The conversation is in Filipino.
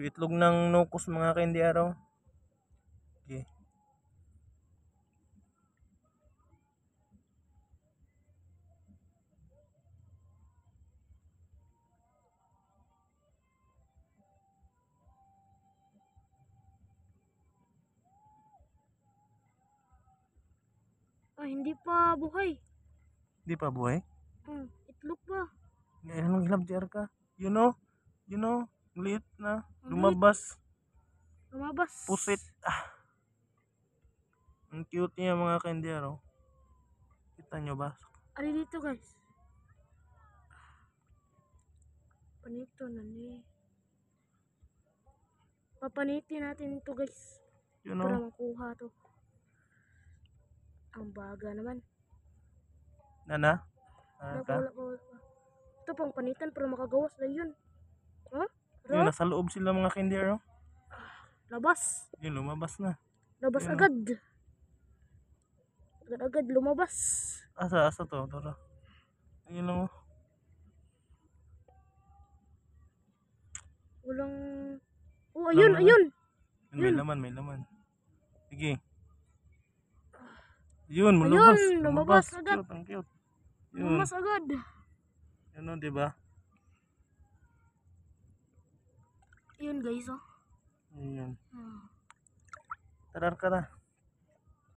So itlog ng nukos mga candy araw. Okay. Hindi pa buhay. Di pa buhay? Itlog pa. Ngayon anong hilab di ka? You know, liit na, Ang lumabas, Lumabas. pusit. Ang cute niya mga candy araw. Kita nyo ba? Ano dito guys? Panito na ni. Papanitin natin ito guys. You Para know, makuha to. Ang baga naman. nana? Wala Ka? pa. Ito pang panitan para makagawas na yun. Yun, nasa loob sila mga candy araw. Labas. Yun, lumabas na. Labas Yun, agad. Agad-agad lumabas. Asa to? Tara. Ayun lang oh. Walang... ayun, ayun. May laman. Sige. Yun, lumabas agad. Cute, ang cute. Yun. Lumabas agad. Yun, diba? Yun guys, Yun. Tara ka na.